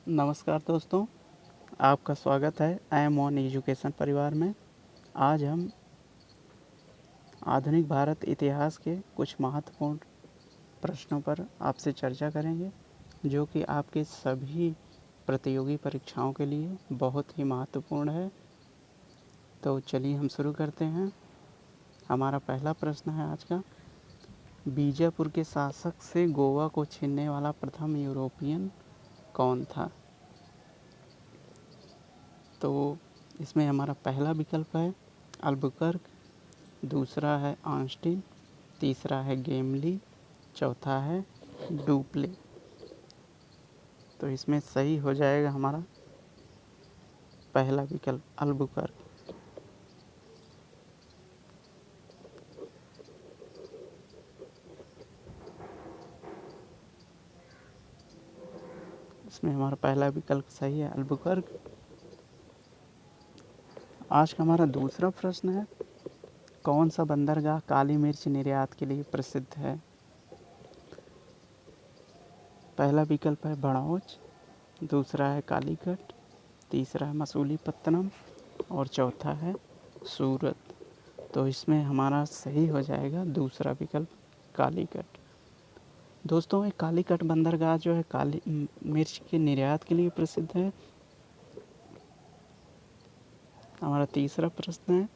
नमस्कार दोस्तों, आपका स्वागत है आई एम ऑन एजुकेशन परिवार में। आज हम आधुनिक भारत इतिहास के कुछ महत्वपूर्ण प्रश्नों पर आपसे चर्चा करेंगे, जो कि आपके सभी प्रतियोगी परीक्षाओं के लिए बहुत ही महत्वपूर्ण है। तो चलिए हम शुरू करते हैं। हमारा पहला प्रश्न है आज का, बीजापुर के शासक से गोवा को छीनने वाला प्रथम यूरोपियन कौन था? तो इसमें हमारा पहला विकल्प है अल्बुकर्क, दूसरा है ऑस्टिन, तीसरा है गेमली, चौथा है डुप्ले। तो इसमें सही हो जाएगा हमारा पहला विकल्प अल्बुकर्क। इसमें हमारा पहला विकल्प सही है अल्बुकर्क। आज का हमारा दूसरा प्रश्न है, कौन सा बंदरगाह काली मिर्च निर्यात के लिए प्रसिद्ध है? पहला विकल्प है बड़ौच, दूसरा है कालीकट, तीसरा है मसूलीपट्टनम और चौथा है सूरत। तो इसमें हमारा सही हो जाएगा दूसरा विकल्प कालीकट। दोस्तों, एक कालीकट बंदरगाह जो है काली मिर्च के निर्यात के लिए प्रसिद्ध है। हमारा तीसरा प्रश्न है,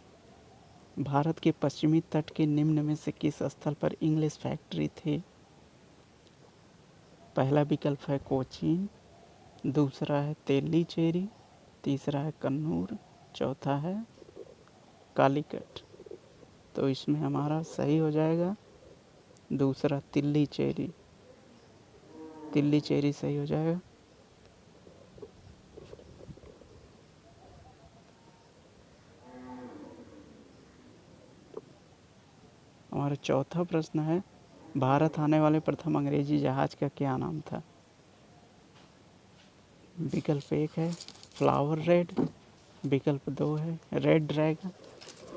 भारत के पश्चिमी तट के निम्न में से किस स्थल पर इंग्लिश फैक्ट्री थी? पहला विकल्प है कोचीन, दूसरा है तेलीचेरी, तीसरा है कन्नूर, चौथा है कालीकट। तो इसमें हमारा सही हो जाएगा दूसरा तिल्लीचेरी। तिल्लीचेरी सही हो जाएगा। हमारा चौथा प्रश्न है, भारत आने वाले प्रथम अंग्रेजी जहाज का क्या नाम था? विकल्प 1 है फ्लावर रेड, विकल्प 2 है रेड ड्रैगन,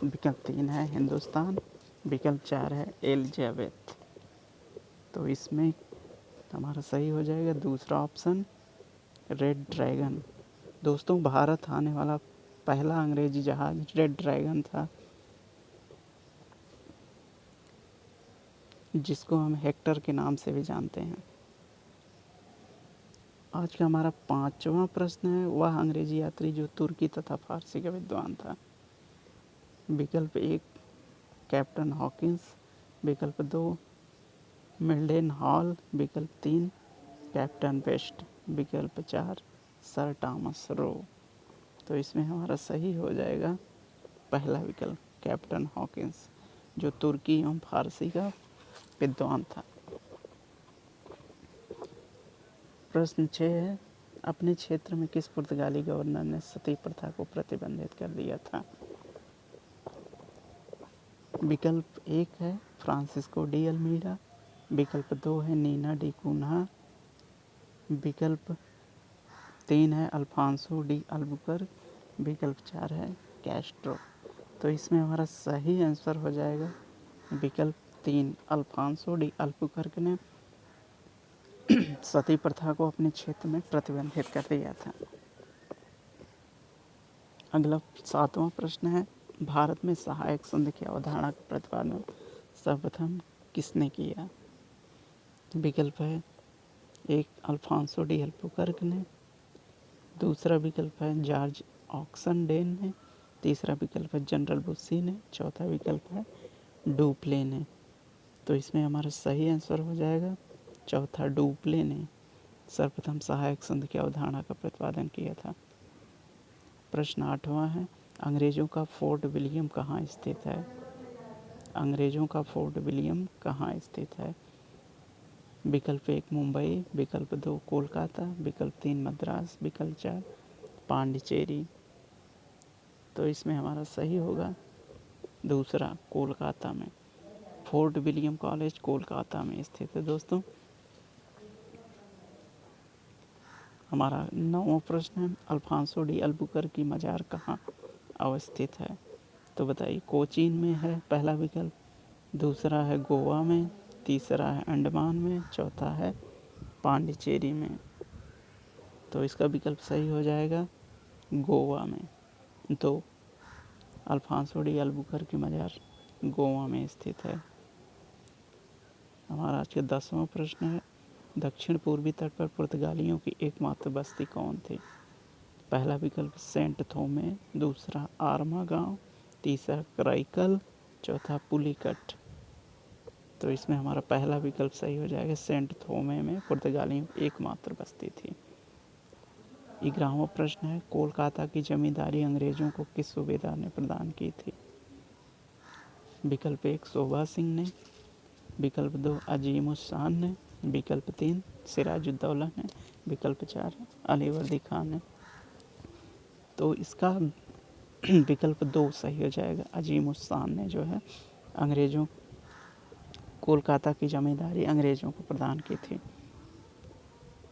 विकल्प 3 है हिंदुस्तान, विकल्प 4 है एलिजाबेथ। तो इसमें हमारा सही हो जाएगा दूसरा ऑप्शन रेड ड्रैगन। दोस्तों, भारत आने वाला पहला अंग्रेजी जहाज रेड ड्रैगन था, जिसको हम हेक्टर के नाम से भी जानते हैं। आज का हमारा पांचवा प्रश्न है, वह अंग्रेजी यात्री जो तुर्की तथा फारसी का विद्वान था। विकल्प 1 कैप्टन हॉकिंस, विकल्प 2 मिल्डेन हॉल, विकल्प 3 कैप्टन बेस्ट, विकल्प 4 सर टॉमस रो। तो इसमें हमारा सही हो जाएगा पहला विकल्प कैप्टन हॉकिंस, जो तुर्की एवं फारसी का विद्वान था। प्रश्न 6 है, अपने क्षेत्र में किस पुर्तगाली गवर्नर ने सती प्रथा को प्रतिबंधित कर दिया था? विकल्प 1 है फ्रांसिस्को डी अल्मीडा, विकल्प 2 है नीना डी कुन्हा, विकल्प 3 है अल्फांसो डी अल्बुकर्क, विकल्प 4 है कैस्ट्रो। तो इसमें हमारा सही आंसर हो जाएगा विकल्प 3 अल्फांसो डी अल्बुकर्क ने सती प्रथा को अपने क्षेत्र में प्रतिबंधित कर दिया था। अगला 7वां प्रश्न है, भारत में सहायक संघ की अवधारणा का प्रतिपादन सर्वप्रथम किसने किया? विकल्प है 1 अल्फांसो डी अल्बुकर्क ने, दूसरा विकल्प है जॉर्ज ऑक्सनडेन ने, तीसरा विकल्प है जनरल बुस्सी ने, चौथा विकल्प है डुप्ले ने। तो इसमें हमारा सही आंसर हो जाएगा चौथा डुप्ले ने सर्वप्रथम सहायक संघ की अवधारणा का प्रतिपादन किया था। प्रश्न 8वां है, अंग्रेजों का फोर्ट विलियम कहाँ स्थित है? अंग्रेजों का फोर्ट विलियम कहाँ स्थित है? विकल्प 1 मुंबई, विकल्प 2 कोलकाता, विकल्प 3 मद्रास, विकल्प 4 पांडिचेरी। तो इसमें हमारा सही होगा दूसरा कोलकाता में। फोर्ट विलियम कॉलेज कोलकाता में स्थित है। दोस्तों, हमारा 9वां प्रश्न है, अल्फांसो डी अल्बुकर्क की मज़ार कहाँ अवस्थित है? तो बताइए, कोचीन में है पहला विकल्प, दूसरा है गोवा में, तीसरा है अंडमान में, चौथा है पांडिचेरी में। तो इसका विकल्प सही हो जाएगा गोवा में। 2 अल्फांसो डी अल्बुकर्क मज़ार गोवा में स्थित है। हमारा आज का 10वां प्रश्न है, दक्षिण पूर्वी तट पर पुर्तगालियों की एकमात्र बस्ती कौन थी? पहला विकल्प सेंट थोमे, दूसरा आर्मा गांव, तीसरा कराईकल, चौथा पुलिकट। तो इसमें हमारा पहला विकल्प सही हो जाएगा, सेंट थोमे में पुर्तगालियों की एकमात्र बस्ती थी। 11वां प्रश्न है, कोलकाता की जमींदारी अंग्रेजों को किस सूबेदार ने प्रदान की थी? विकल्प 1 शोभा सिंह ने, विकल्प 2 अजीम उस शान ने, विकल्प 3 सिराजुद्दौला ने, विकल्प 4 अलीवर्दी खान ने। तो इसका विकल्प 2 सही हो जाएगा, अजीम उस शान ने जो है अंग्रेजों कोलकाता की जमींदारी अंग्रेजों को प्रदान की थी।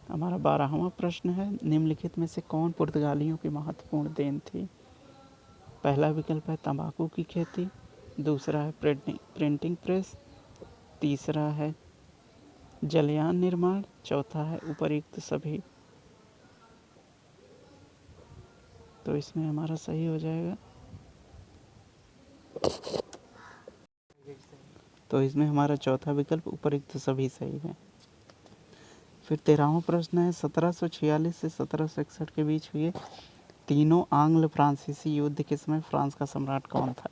हमारा 12वां प्रश्न है, निम्नलिखित में से कौन पुर्तगालियों की महत्वपूर्ण देन थी? पहला विकल्प है तंबाकू की खेती, दूसरा है प्रिंटिंग प्रेस, तीसरा है जलयान निर्माण, चौथा है उपर्युक्त सभी। तो इसमें हमारा सही हो जाएगा, तो इसमें हमारा चौथा विकल्प उपर्युक्त सभी सही है। फिर 13वां प्रश्न है, 1746 से 1761 के बीच हुए तीनों आंग्ल फ्रांसीसी युद्ध के समय फ्रांस का सम्राट कौन था?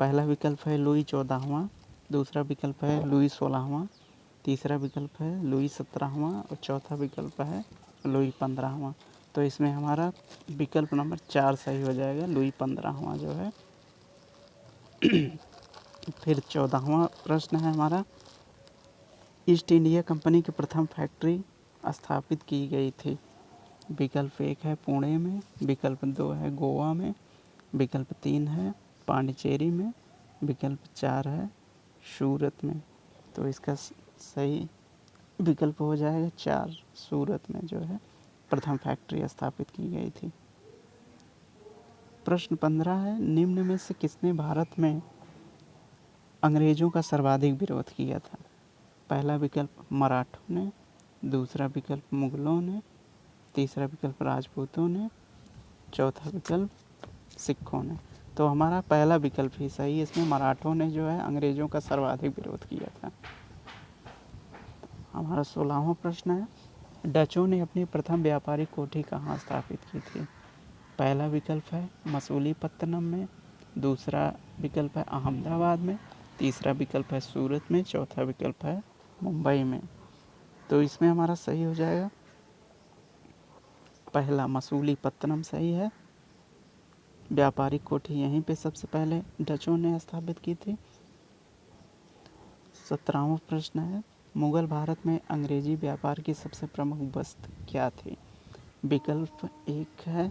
पहला विकल्प है लुई 14वां, दूसरा विकल्प है लुई 16वां, तीसरा विकल्प है लुई 17वां और चौथा विकल्प है लुई 15वां। तो इसमें हमारा विकल्प नंबर 4 सही हो जाएगा, लुई 15वां जो है। फिर 14वां प्रश्न है हमारा, ईस्ट इंडिया कंपनी की प्रथम फैक्ट्री स्थापित की गई थी? विकल्प 1 है पुणे में, विकल्प 2 है गोवा में, विकल्प 3 है पांडिचेरी में, विकल्प 4 है सूरत में। तो इसका सही विकल्प हो जाएगा 4, सूरत में जो है प्रथम फैक्ट्री स्थापित की गई थी। प्रश्न 15 है, निम्न में से किसने भारत में अंग्रेजों का सर्वाधिक विरोध किया था? पहला विकल्प मराठों ने, दूसरा विकल्प मुगलों ने, तीसरा विकल्प राजपूतों ने, चौथा विकल्प सिखों ने। तो हमारा पहला विकल्प ही सही है, इसमें मराठों ने जो है अंग्रेजों का सर्वाधिक विरोध किया था। हमारा 16वां प्रश्न है, डचों ने अपनी प्रथम व्यापारिक कोठी कहाँ स्थापित की थी? पहला विकल्प है मसूलीपत्तनम में, दूसरा विकल्प है अहमदाबाद में, तीसरा विकल्प है सूरत में, चौथा विकल्प है मुंबई में। तो इसमें हमारा सही हो जाएगा पहला मसूलीपत्तनम सही है। व्यापारिक कोठी यहीं पे सबसे पहले डचों ने स्थापित की थी। 17वां प्रश्न है, मुगल भारत में अंग्रेजी व्यापार की सबसे प्रमुख वस्तु क्या थी? विकल्प 1 है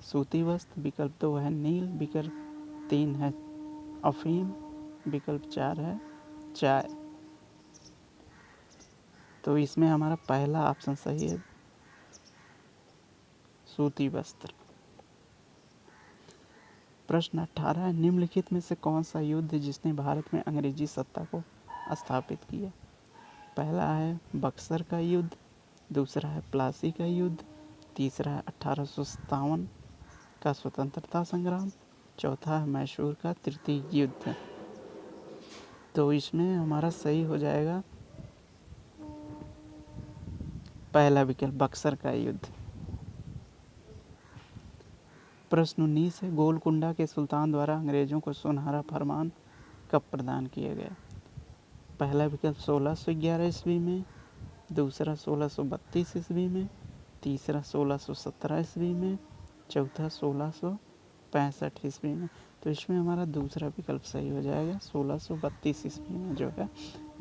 सूती वस्त्र, विकल्प 2 है नील, विकल्प 3 है अफीम, विकल्प 4 है चाय। तो इसमें हमारा पहला ऑप्शन सही है, सूती वस्त्र। प्रश्न 18 है, निम्नलिखित में से कौन सा युद्ध जिसने भारत में अंग्रेजी सत्ता को स्थापित किया? पहला है बक्सर का युद्ध, दूसरा है प्लासी का युद्ध, तीसरा है 1857 का स्वतंत्रता संग्राम, चौथा है मैसूर का तृतीय युद्ध। तो इसमें हमारा सही हो जाएगा पहला विकल्प बक्सर का युद्ध। प्रश्न 19 है, गोलकुंडा के सुल्तान द्वारा अंग्रेजों को सुनहरा फरमान कब प्रदान किया गया? पहला विकल्प 1611 ईस्वी में, दूसरा 1632 ईस्वी में, तीसरा 1617 ईस्वी में, चौथा 1665 ईस्वी में। तो इसमें हमारा दूसरा विकल्प सही हो जाएगा, 1632 ईस्वी में जो है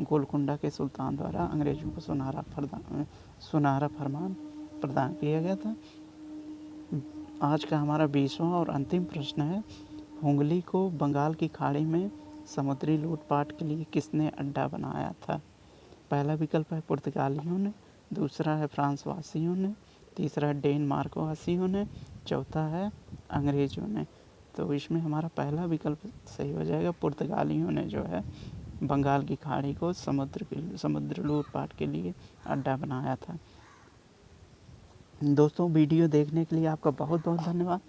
गोलकुंडा के सुल्तान द्वारा अंग्रेजों को सुनहरा फरमान प्रदान किया गया था। आज का हमारा 20वां और अंतिम प्रश्न है, हुगली को बंगाल की खाड़ी में समुद्री लूटपाट के लिए किसने अड्डा बनाया था? पहला विकल्प है पुर्तगालियों ने, दूसरा है फ्रांस वासियों ने, तीसरा है डेनमार्क वासियों ने, चौथा है अंग्रेजों ने। तो इसमें हमारा पहला विकल्प सही हो जाएगा, पुर्तगालियों ने जो है बंगाल की खाड़ी को समुद्र लूटपाट के लिए अड्डा बनाया था। दोस्तों वीडियो देखने के लिए आपका बहुत बहुत धन्यवाद।